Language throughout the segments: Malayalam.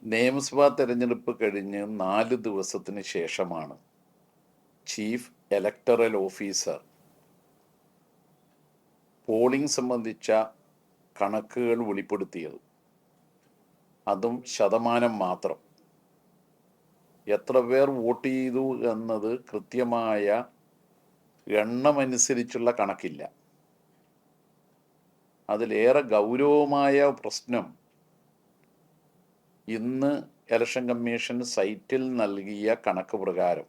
നിയമസഭാ തെരഞ്ഞെടുപ്പ് കഴിഞ്ഞ് 4 ദിവസത്തിന് ശേഷമാണ് ചീഫ് ഇലക്ടറൽ ഓഫീസർ പോളിംഗ് സംബന്ധിച്ച കണക്കുകൾ വെളിപ്പെടുത്തിയത്. അതും ശതമാനം മാത്രം. എത്ര പേർ വോട്ട് ചെയ്തു എന്നത് കൃത്യമായ എണ്ണമനുസരിച്ചുള്ള കണക്കില്ല. അതിലേറെ ഗൗരവമായ പ്രശ്നം ഇന്ന് ഇലക്ഷൻ കമ്മീഷൻ സൈറ്റിൽ നൽകിയ കണക്ക് പ്രകാരം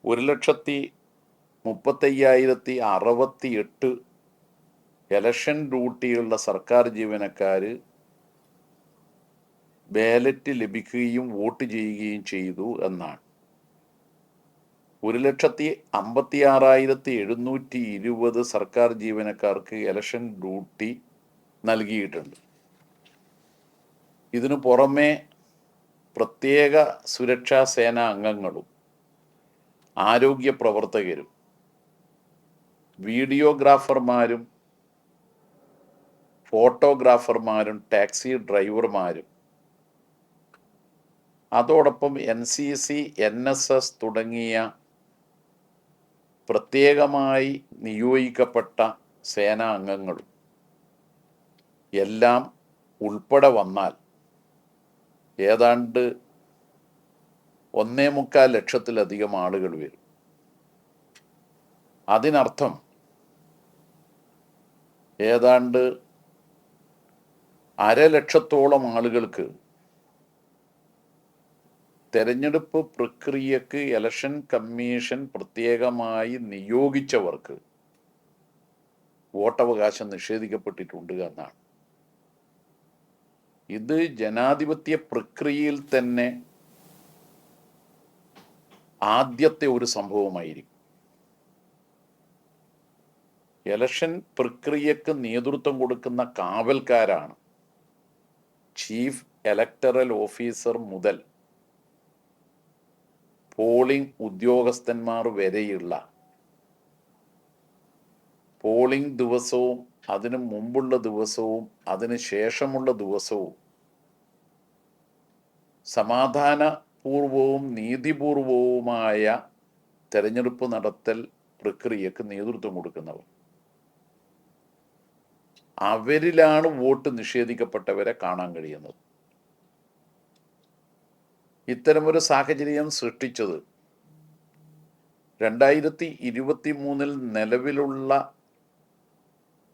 1,35,068 ഇലക്ഷൻ ഡ്യൂട്ടിയുള്ള സർക്കാർ ജീവനക്കാർ ബാലറ്റ് ലഭിക്കുകയും വോട്ട് ചെയ്യുകയും ചെയ്തു എന്നാണ്. 1,56,720 സർക്കാർ ജീവനക്കാർക്ക് ഇലക്ഷൻ ഡ്യൂട്ടി നൽകിയിട്ടുണ്ട്. ഇതിനു പുറമെ പ്രത്യേക സുരക്ഷാ സേനാ അംഗങ്ങളും ആരോഗ്യ പ്രവർത്തകരും വീഡിയോഗ്രാഫർമാരും ഫോട്ടോഗ്രാഫർമാരും ടാക്സി ഡ്രൈവർമാരും അതോടൊപ്പം NCC NSS തുടങ്ങിയ പ്രത്യേകമായി നിയോഗിക്കപ്പെട്ട സേനാ അംഗങ്ങളും എല്ലാം ഉൾപ്പെടെ വന്നാൽ ഏതാണ്ട് 1.25 ലക്ഷത്തിലധികം ആളുകൾ വരും. അതിനർത്ഥം ഏതാണ്ട് 1/2 ലക്ഷത്തോളം ആളുകൾക്ക് തെരഞ്ഞെടുപ്പ് പ്രക്രിയക്ക് ഇലക്ഷൻ കമ്മീഷൻ പ്രത്യേകമായി നിയോഗിച്ചവർക്ക് വോട്ടവകാശം നിഷേധിക്കപ്പെട്ടിട്ടുണ്ട് എന്നാണ്. ഇത് ജനാധിപത്യ പ്രക്രിയയിൽ തന്നെ ആദ്യത്തെ ഒരു സംഭവമായിരിക്കും. ഇലക്ഷൻ പ്രക്രിയക്ക് നേതൃത്വം കൊടുക്കുന്ന കാവൽക്കാരാണ് ചീഫ് ഇലക്ടറൽ ഓഫീസർ മുതൽ പോളിംഗ് ഉദ്യോഗസ്ഥന്മാർ വരെയുള്ള പോളിംഗ് ദിവസവും അതിനു മുമ്പുള്ള ദിവസവും അതിന് ശേഷമുള്ള ദിവസവും സമാധാനപൂർവവും നീതിപൂർവവുമായ തെരഞ്ഞെടുപ്പ് നടത്തൽ പ്രക്രിയക്ക് നേതൃത്വം കൊടുക്കുന്നവർ. അവരിലാണ് വോട്ട് നിഷേധിക്കപ്പെട്ടവരെ കാണാൻ കഴിയുന്നത്. ഇത്തരമൊരു സാഹചര്യം സൃഷ്ടിച്ചത് 2023 നിലവിലുള്ള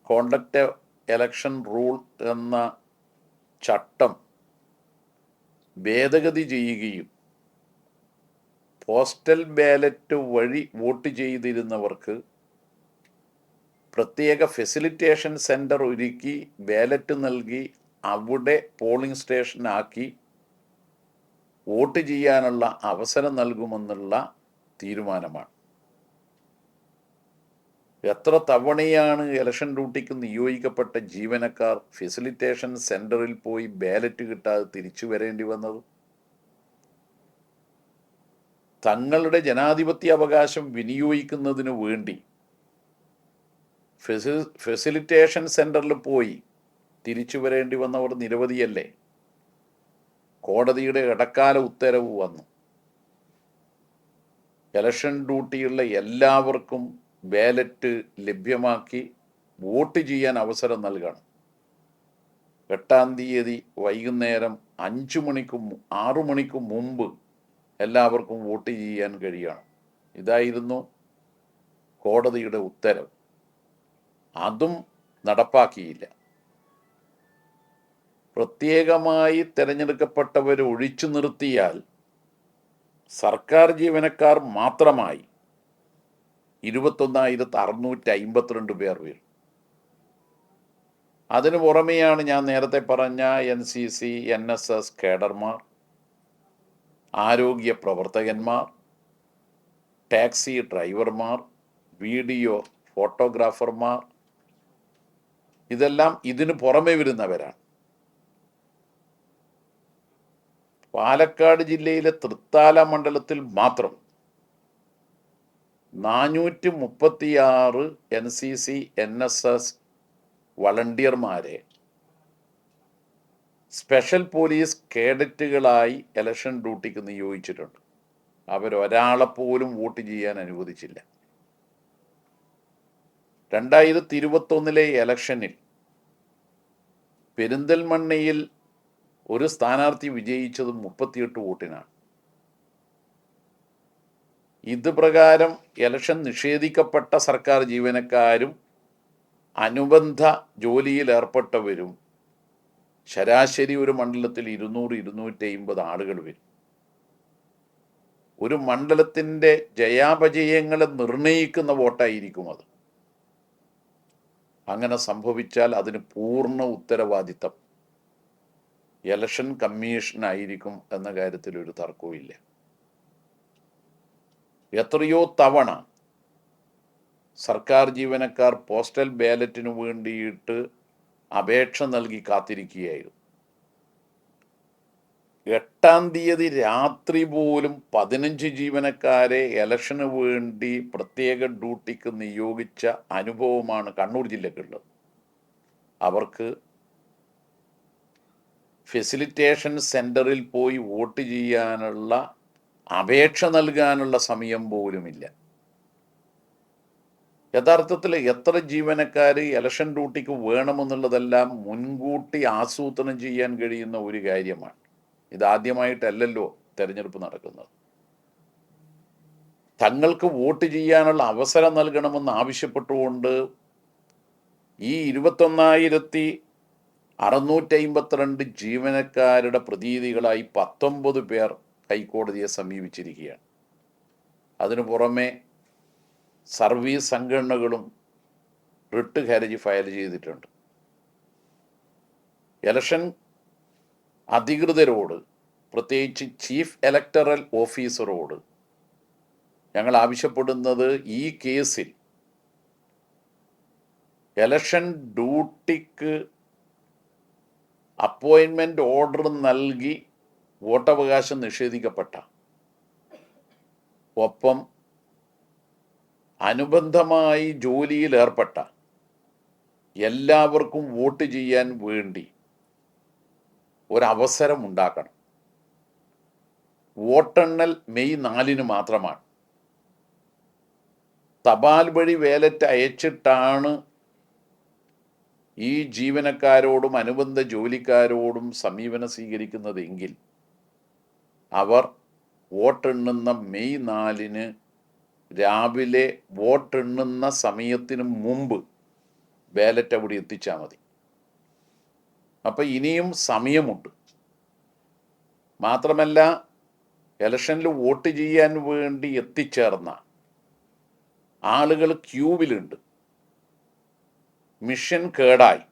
കോണ്ടക്ട് ഇലക്ഷൻ റൂൾ എന്ന ചട്ടം ഭേദഗതി ചെയ്യുകയും പോസ്റ്റൽ ബാലറ്റ് വഴി വോട്ട് ചെയ്തിരുന്നവർക്ക് പ്രത്യേക ഫെസിലിറ്റേഷൻ സെൻറ്റർ ഒരുക്കി ബാലറ്റ് നൽകി അവിടെ പോളിംഗ് സ്റ്റേഷനാക്കി വോട്ട് ചെയ്യാനുള്ള അവസരം നൽകുമെന്നുള്ള തീരുമാനമാണ്. എത്ര തവണയാണ് ഇലക്ഷൻ ഡ്യൂട്ടിക്ക് നിയോഗിക്കപ്പെട്ട ജീവനക്കാർ ഫെസിലിറ്റേഷൻ സെൻറ്ററിൽ പോയി ബാലറ്റ് കിട്ടാതെ തിരിച്ചു വരേണ്ടി വന്നത്? തങ്ങളുടെ ജനാധിപത്യ അവകാശം വിനിയോഗിക്കുന്നതിന് വേണ്ടി ഫെസിലിറ്റേഷൻ സെൻറ്ററിൽ പോയി തിരിച്ചു വരേണ്ടി വന്നവർ നിരവധിയല്ലേ? കോടതിയുടെ ഇടക്കാല ഉത്തരവ് വന്നു. ഇലക്ഷൻ ഡ്യൂട്ടിയുള്ള എല്ലാവർക്കും ബാലറ്റ് ലഭ്യമാക്കി വോട്ട് ചെയ്യാൻ അവസരം നൽകണം. 8-ാം തീയതി വൈകുന്നേരം 6 മണിക്ക് മുമ്പ് എല്ലാവർക്കും വോട്ട് ചെയ്യാൻ കഴിയണം. ഇതായിരുന്നു കോടതിയുടെ ഉത്തരവ്. അതും നടപ്പാക്കിയില്ല. പ്രത്യേകമായി തിരഞ്ഞെടുക്കപ്പെട്ടവരെ ഒഴിച്ചു നിർത്തിയാൽ സർക്കാർ ജീവനക്കാർ മാത്രമായി 21,652 പേർ വരും. അതിനു പുറമെയാണ് ഞാൻ നേരത്തെ പറഞ്ഞ NCC NSS കേഡർമാർ, ആരോഗ്യ പ്രവർത്തകന്മാർ, ടാക്സി ഡ്രൈവർമാർ, വീഡിയോ ഫോട്ടോഗ്രാഫർമാർ. ഇതെല്ലാം ഇതിനു പുറമെ വരുന്നവരാണ്. പാലക്കാട് ജില്ലയിലെ തൃത്താല മണ്ഡലത്തിൽ മാത്രം 436 NCC NSS വളണ്ടിയർമാരെ സ്പെഷ്യൽ പോലീസ് കേഡറ്റുകളായി ഇലക്ഷൻ ഡ്യൂട്ടിക്ക് നിയോഗിച്ചിട്ടുണ്ട്. അവരൊരാളെപ്പോലും വോട്ട് ചെയ്യാൻ അനുവദിച്ചില്ല. 2021 ഇലക്ഷനിൽ പെരിന്തൽമണ്ണയിൽ ഒരു സ്ഥാനാർത്ഥി വിജയിച്ചത് 38 വോട്ടിനാണ്. ഇത് പ്രകാരം ഇലക്ഷൻ നിഷേധിക്കപ്പെട്ട സർക്കാർ ജീവനക്കാരും അനുബന്ധ ജോലിയിൽ ഏർപ്പെട്ടവരും ശരാശരി ഒരു മണ്ഡലത്തിൽ 200-250 ആളുകൾ വരും. ഒരു മണ്ഡലത്തിൻ്റെ ജയാപജയങ്ങളെ നിർണയിക്കുന്ന വോട്ടായിരിക്കും അത്. അങ്ങനെ സംഭവിച്ചാൽ അതിന് പൂർണ്ണ ഉത്തരവാദിത്തം ഇലക്ഷൻ കമ്മീഷനായിരിക്കും എന്ന കാര്യത്തിൽ ഒരു തർക്കവുമില്ല. എത്രയോ തവണ സർക്കാർ ജീവനക്കാർ പോസ്റ്റൽ ബാലറ്റിനു വേണ്ടിയിട്ട് അപേക്ഷ നൽകി കാത്തിരിക്കുകയായിരുന്നു. 8-ാം തീയതി രാത്രി പോലും 15 ജീവനക്കാരെ ഇലക്ഷന് വേണ്ടി പ്രത്യേക ഡ്യൂട്ടിക്ക് നിയോഗിച്ച അനുഭവമാണ് കണ്ണൂർ ജില്ലക്കുള്ളത്. അവർക്ക് ഫെസിലിറ്റേഷൻ സെൻറ്ററിൽ പോയി വോട്ട് ചെയ്യാനുള്ള അപേക്ഷ നൽകാനുള്ള സമയം പോലുമില്ല. യഥാർത്ഥത്തിൽ എത്ര ജീവനക്കാർ ഇലക്ഷൻ ഡ്യൂട്ടിക്ക് വേണമെന്നുള്ളതെല്ലാം മുൻകൂട്ടി ആസൂത്രണം ചെയ്യാൻ കഴിയുന്ന ഒരു കാര്യമാണ്. ഇതാദ്യമായിട്ടല്ലല്ലോ തെരഞ്ഞെടുപ്പ് നടക്കുന്നത്. തങ്ങൾക്ക് വോട്ട് ചെയ്യാനുള്ള അവസരം നൽകണമെന്ന് ആവശ്യപ്പെട്ടുകൊണ്ട് ഈ 21,652 ജീവനക്കാരുടെ പ്രതിനിധികളായി 19 പേർ ഹൈക്കോടതിയെ സമീപിച്ചിരിക്കുകയാണ്. അതിനു പുറമെ സർവീസ് സംഘടനകളും റിട്ട് ഹർജി ഫയൽ ചെയ്തിട്ടുണ്ട്. ഇലക്ഷൻ അധികൃതരോട്, പ്രത്യേകിച്ച് ചീഫ് ഇലക്ടറൽ ഓഫീസറോട് ഞങ്ങൾ ആവശ്യപ്പെടുന്നത് ഈ കേസിൽ ഇലക്ഷൻ ഡ്യൂട്ടിക്ക് അപ്പോയിൻമെൻ്റ് ഓർഡർ നൽകി വോട്ടവകാശം നിഷേധിക്കപ്പെട്ട, ഒപ്പം അനുബന്ധമായി ജോലിയിൽ ഏർപ്പെട്ട എല്ലാവർക്കും വോട്ട് ചെയ്യാൻ വേണ്ടി ഒരവസരം ഉണ്ടാക്കണം. വോട്ടെണ്ണൽ മെയ് 4 മാത്രമാണ്. തപാൽ വഴി ബാലറ്റ് അയച്ചിട്ടാണ് ഈ ജീവനക്കാരോടും അനുബന്ധ ജോലിക്കാരോടും സമീപനം സ്വീകരിക്കുന്നതെങ്കിൽ അവർ വോട്ടെണ്ണുന്ന മെയ് 4 രാവിലെ വോട്ടെണ്ണുന്ന സമയത്തിന് മുമ്പ് ബാലറ്റ് അവിടെ എത്തിച്ചാൽ മതി. അപ്പം ഇനിയും സമയമുണ്ട്. മാത്രമല്ല, ഇലക്ഷനിൽ വോട്ട് ചെയ്യാൻ വേണ്ടി എത്തിച്ചേർന്ന ആളുകൾ ക്യൂവിലുണ്ട്. മിഷൻ കേടായി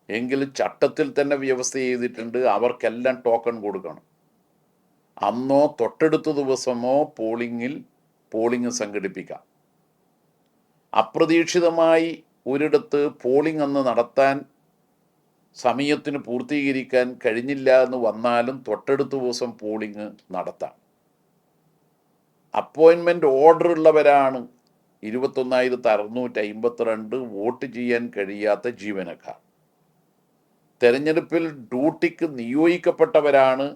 എങ്കിൽ ചട്ടത്തിൽ തന്നെ വ്യവസ്ഥ ചെയ്തിട്ടുണ്ട്, അവർക്കെല്ലാം ടോക്കൺ കൊടുക്കണം. അന്നോ തൊട്ടടുത്ത ദിവസമോ പോളിംഗ് സംഘടിപ്പിക്കാം. അപ്രതീക്ഷിതമായി ഒരിടത്ത് പോളിംഗ് അന്ന് നടത്താൻ സമയത്തിന് പൂർത്തീകരിക്കാൻ കഴിഞ്ഞില്ല എന്ന് വന്നാലും തൊട്ടടുത്ത ദിവസം പോളിംഗ് നടത്താം. അപ്പോയിൻമെൻ്റ് ഓർഡർ ഉള്ളവരാണ് 21,652 വോട്ട് ചെയ്യാൻ കഴിയാത്ത ജീവനക്കാർ. തെരഞ്ഞെടുപ്പിൽ ഡ്യൂട്ടിക്ക് നിയോഗിക്കപ്പെട്ടവരാണ്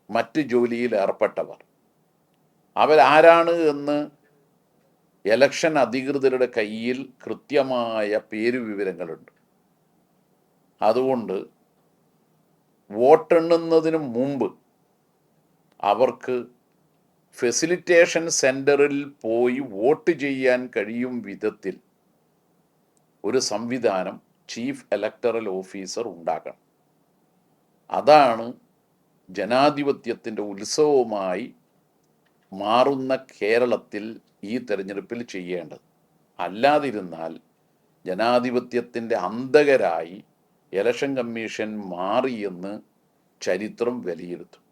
മറ്റ് ജോലിയിൽ ഏർപ്പെട്ടവർ. അവരാരാണ് എന്ന് ഇലക്ഷൻ അധികൃതരുടെ കയ്യിൽ കൃത്യമായ പേരുവിവരങ്ങളുണ്ട്. അതുകൊണ്ട് വോട്ടെണ്ണുന്നതിന് മുമ്പ് അവർക്ക് ഫെസിലിറ്റേഷൻ സെൻറ്ററിൽ പോയി വോട്ട് ചെയ്യാൻ കഴിയും വിധത്തിൽ ഒരു സംവിധാനം ചീഫ് ഇലക്ടറൽ ഓഫീസർ ഉണ്ടാക്കണം. അതാണ് ജനാധിപത്യത്തിൻ്റെ ഉത്സവമായി മാറുന്ന കേരളത്തിൽ ഈ തെരഞ്ഞെടുപ്പിൽ ചെയ്യേണ്ടത്. അല്ലാതിരുന്നാൽ ജനാധിപത്യത്തിൻ്റെ അന്തകരായി ഇലക്ഷൻ കമ്മീഷൻ മാറിയെന്ന് ചരിത്രം വിലയിരുത്തും.